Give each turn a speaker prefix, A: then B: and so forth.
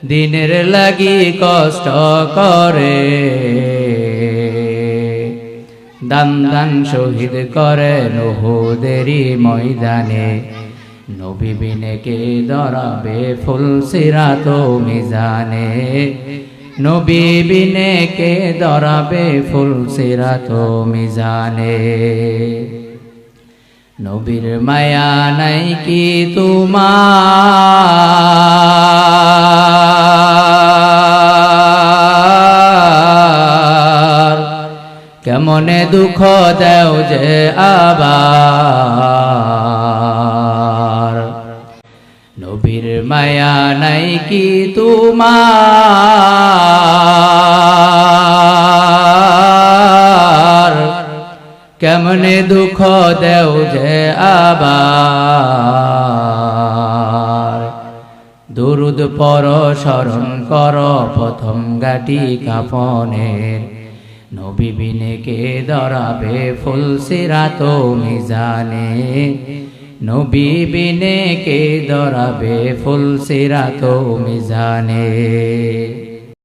A: দিনের লাগি কষ্ট করে, দান দান শহীদ করেন উহুদেরই ময়দানে। নবী বিনে কে দরাবে ফুল সিরাত মিজানে, নবী বিনে কে দরাবে ফুল সিরাত মিজানে। নবীর মায়া নাই কি তোমার, কেমনে দুঃখ দেও যে আবার। নবীর মায়া নাই কি তোমার, কেমনে দুঃখ দেও যে আবার। দুরুদ পর স্মরণ কর প্রথম গাটি কাফনের, নবী বিনে কে দরাবে ফুল সিরাত মিজানে, নবী বিনে কে দরাবে ফুল সিরাত মিজানে।